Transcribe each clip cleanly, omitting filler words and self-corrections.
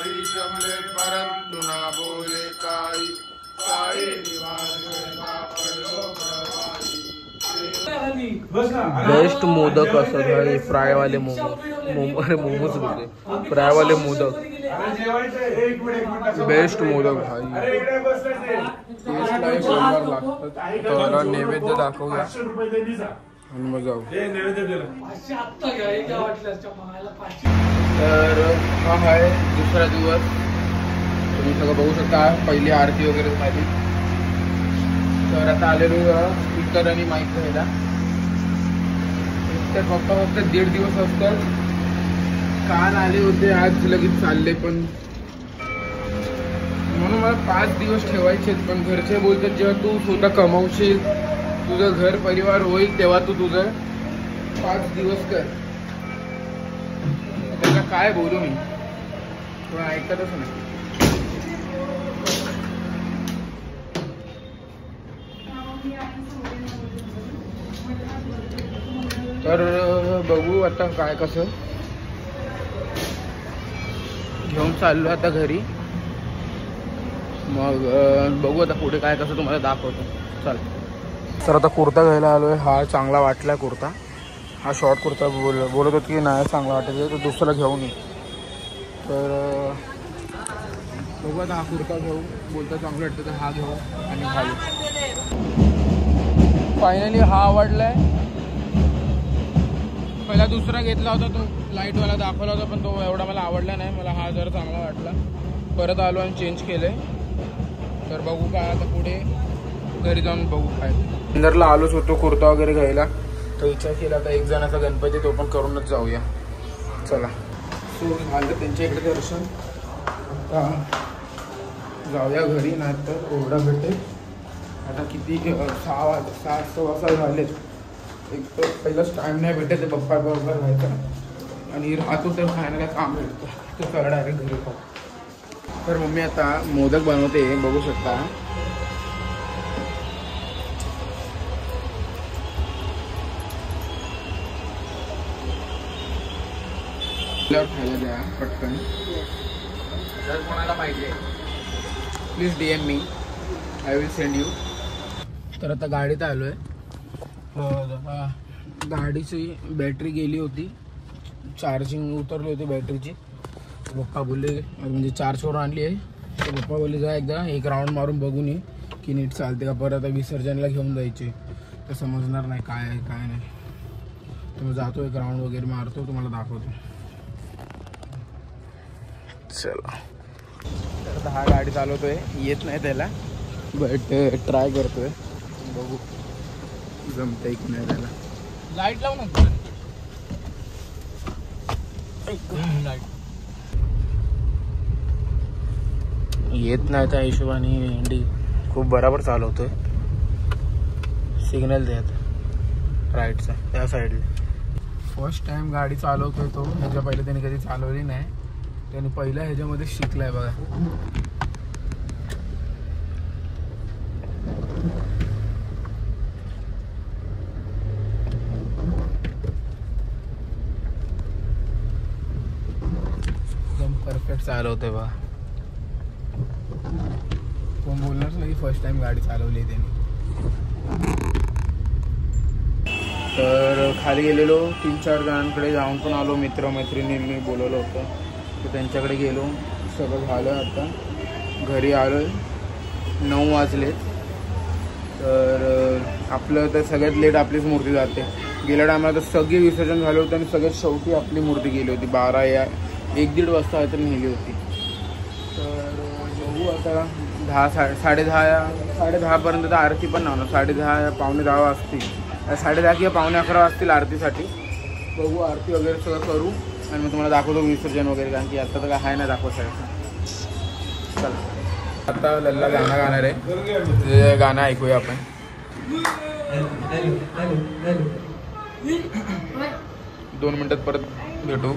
काही शमले परंतु ना बोले काही काही बेस्ट मोदक असतात भाई, फ्राय वाले मोमोज बोलते, फ्राय वाले मोदक, बेस्ट मोदक भाई, टेस्टला एक नंबर लागतात. तर नैवेद्य दाखवूया आणि मग जाऊ. तर हा आहे दुसरा दिवस. तुम्ही सगळं बघू शकता. पहिली आरती वगैरे झाली. तर आता आलेलो स्पीकर आणि माईक घ्यायला. तर फक्त 1.5 दिवस असतात. काल आले होते, आज लगेच चालले. पण म्हणून मला 5 दिवस ठेवायचे. पण घरचे बोलतात जेव्हा तू स्वतः कमावशील, तुझं घर परिवार होईल, तेव्हा तू तुझं 5 दिवस कर. त्याला काय बोलू मी, पण ऐकतच नाही. तर बघू आता काय कसं. घेऊन चाललो आता घरी. मग बघू आता पुढे काय कसं तुम्हाला दाखवतो. चल. तर आता कुर्ता घ्यायला आलोय. हा चांगला वाटला कुर्ता. हा शॉर्ट कुर्ता बोलत होती की नाही चांगला वाटायचा, तर दुसरा घेऊन ये. तर बघू आता हा कुर्ता घेऊ. बोलता चांगलं वाटतं तर हा घेऊ आणि घालू. फायनली हा आवडलाय. पहिला दुसरा घेतला होता, तो लाईटवाला दाखवला होता, पण तो एवढा मला आवडला नाही. मला हा जरा चांगला वाटला. परत आलो आणि चेंज केलंय. तर बघू काय आता पुढे घरी जाऊन बघू काय. इंदरला आलोच होतो कुर्ता वगैरे घ्यायला. तर विचार केला आता एक जणाचा गणपती तो पण करूनच जाऊया. चला. सो झालं त्यांच्या इकडे दर्शन. आता जाऊया घरी, नाही तर ओरडा भेटेल. आता किती 6 वाजता झालेच. एक तर पहिलाच टाईम नाही भेटत आहे पप्पा बरोबर राहायचा. आणि राहतो तर खायला काय काम भेटतं तर सगळं डायरेक्ट घरी खाऊ. तर मम्मी आता मोदक बनवते, बघू शकता. खायला द्या पटकन. जर कोणाला पाहिजे please DM me, I will send you. तर आता गाडीत आलो आहे. गाडीची बॅटरी गेली होती, चार्जिंग उतरली होती बॅटरीची. पप्पा बोलले, म्हणजे चार्ज करून आणली आहे. तर पप्पा बोलले जा एकदा एक राऊंड मारून बघून ये की नीट चालते का. परत विसर्जनला घेऊन जायचे तर समजणार नाही काय आहे काय नाही. तर मग जातो, एक राऊंड वगैरे मारतो, तुम्हाला दाखवतो. चला. तर आता हा गाडी चालवतोय, येत नाही त्याला, बट ट्राय करतोय. बघू जमतंय की नाही त्याला. लाईट लावू नका. लाईट येत नाही त्या हिशोबाने इंडी खूप बरोबर चालवतोय. सिग्नल द्यात राईटचा त्या साईडला. फर्स्ट टाइम गाडी चालवतोय तो. ह्याच्या पहिले त्याने कधी चालवली नाही. त्याने पहिल्या ह्याच्यामध्ये शिकलाय बघा. एकदम परफेक्ट चालवतोय बघा. कोण बोलणारच नाही फर्स्ट टाइम गाडी चालवली त्याने. तर खाली गेलेलो 3-4 जणांकडे जाऊन पण आलो. मित्रमैत्रिणींनी बोलवलं होतं तर त्यांच्याकडे गेलो. सगळं झालं. आता घरी आलो. 9 वाजले. तर आपलं तर सगळ्यात लेट आपलीच मूर्ती जाते. गेल्या टायमाला तर सगळी विसर्जन झालं होतं आणि सगळ्यात शेवटी आपली मूर्ती गेली होती. 12 या 1-1.5 वाजता तर नेली होती. तर बघू आता 10-10:30पर्यंत तर आरती पण नव्हतं. 10:30 पावणे 10 वाजतील. 10:30 किंवा पावणे 11 वाजतील आरतीसाठी. बघू आरती वगैरे सगळं करू आणि मग तुम्हाला दाखवतो विसर्जन वगैरे, कारण की आता तर काय आहे ना दाखवायचं. चला. आता लल्ला गाणं गाणार आहे, ते गाणं ऐकूया आपण. 2 मिनिटात परत भेटू.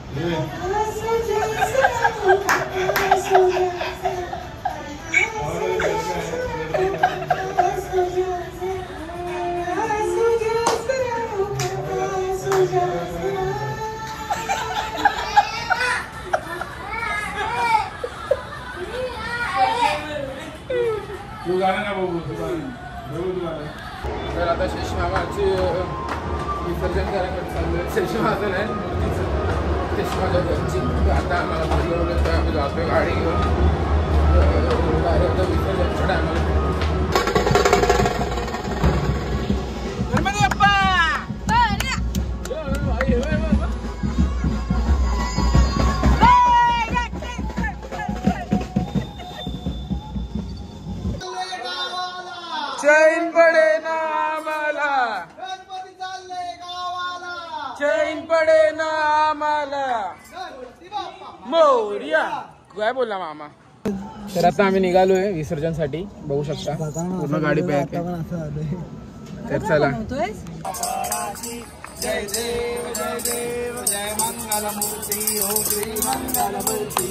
तू गाणं ना बघू तू तर आता शेष मामाची विसर्जन करायला चाललोय. शेष मामाचं नाही मूर्तीचं, शेष माझ्या घरची. आता आम्हाला बोलवलं तर आम्ही जातोय गाडी घेऊन विसर्जनच्या टायमाला. चैन पडे ना आम्हाला, गणपती चालले गावाला, चैन पडे ना आम्हाला, मोरया. काय बोलला मामा. तर आता आम्ही निघालोय विसर्जनसाठी. बघू शकता पूर्ण गाडी पॅक आहे. तर चला. जय देव जय देव जय मंगल मूर्ती हो श्री मंगल मूर्ती.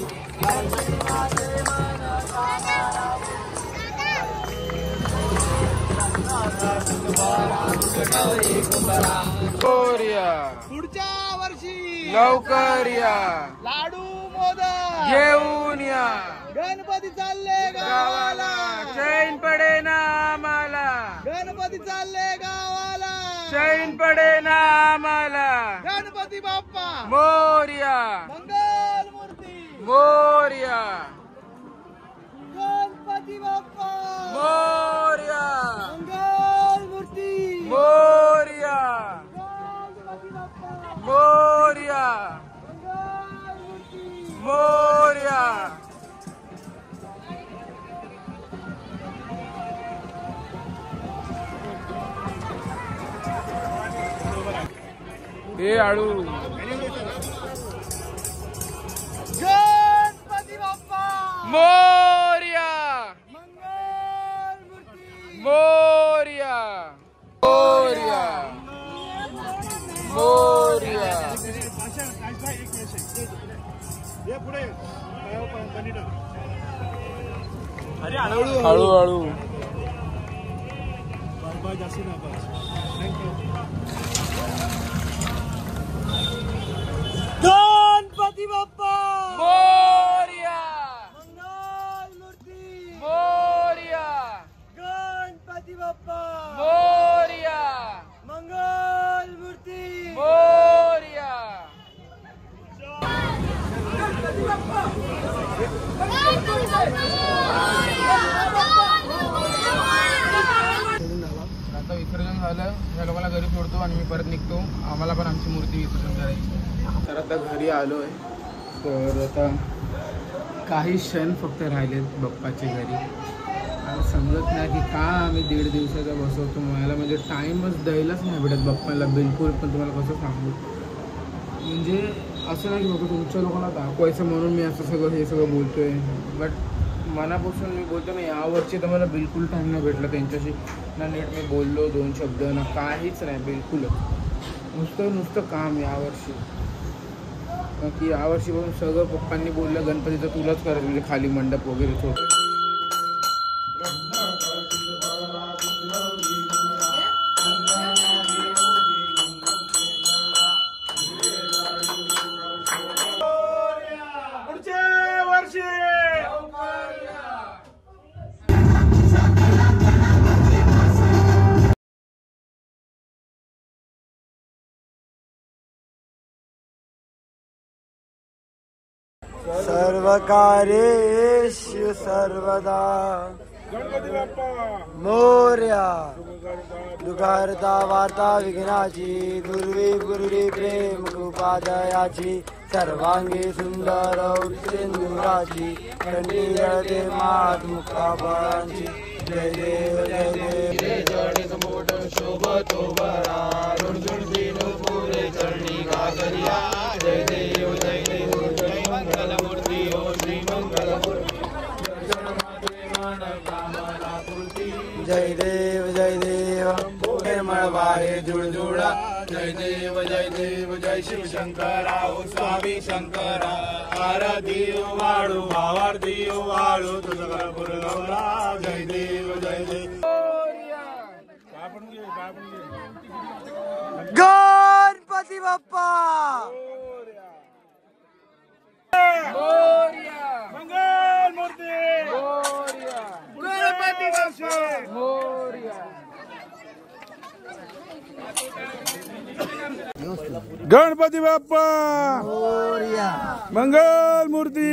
मोरया. पुढच्या वर्षी लवकर या, लाडू मोदक घेऊन या. गणपती चालले गावाला, चैन पडे ना आम्हाला, गणपती चालले गावाला, चैन पडे ना आम्हाला, गणपती बाप्पा मोरया, मंगल मूर्ती, मोरया, गणपती बाप्पा मोरया, मंगल मूर्ती, मोरया, गणपती बाप्पा मोरया, मंगल मूर्ती. मोरया. हे आळू. गणपती बाप्पा मोरया, मंगल मूर्ती, मोरया, मोरया, मोरया. हळूहळू. गणपती बाप्पा मोरया, मंगल मूर्ती, मोरया, गणपती बाप्पा मोरया, मंगल मूर्ती, मोरया. आता विसर्जन झालं. या लोकांना घरी सोडतो आणि मी परत निघतो. आम्हाला पण आमची मूर्ती विसर्जन करायची. तर आता घरी आलोय. तर आता काही क्षण फक्त राहिलेत बाप्पाचे घरी. आणि समजत नाही की का आम्ही 1.5 दिवसाचा बसवतो. मला म्हणजे टाईमच द्यायलाच नाही भेटत बाप्पाला बिलकुल. पण तुम्हाला कसं सांगू, म्हणजे असं नाही की बाबा तुमच्या लोकांना दाखवायचं म्हणून मी असं सगळं हे सगळं बोलतोय. बट मनापासून मी बोलतो ना, यावर्षी तर मला बिलकुल टाईम नाही भेटला त्यांच्याशी. ना नीट मी बोललो 2 शब्द, ना काहीच नाही बिलकुलच. नुसतं काम यावर्षी. की यावर्षी बघून सगळं पप्पांनी बोललं गणपतीचं तुलाच करायचं, म्हणजे खाली मंडप वगैरे छोटं. सर्वकार्येषु सर्वदा गणपती बाप्पा मोरया. दुःखहर्ता वार्ता विघ्नाची, दुर्वी गुरुरी प्रेम कृपा दयाची, सर्वांगी सुंदर सिंदुराची, कंठी जळते मात मुक्ताफळांची. जय देव जय देव. मोठ शोभतो बरा, रुणझुणती पुरे चरणी गाजरिया. जय देव जय देव जय मंगल मूर्ती हो श्री मंगल मूर्ती. जय देव जय देव. प्रेमळ वारे जुळजुळा, जय देव जय शिव शंकरा ओ स्वामी शंकरा आरती वाळू आरती वाळू तुझं भरपूर गौरा जय देव गणपती बाप्पा मंगल मूर्ती गणपती बाप्पा गणपती बाप्पा मंगल मूर्ती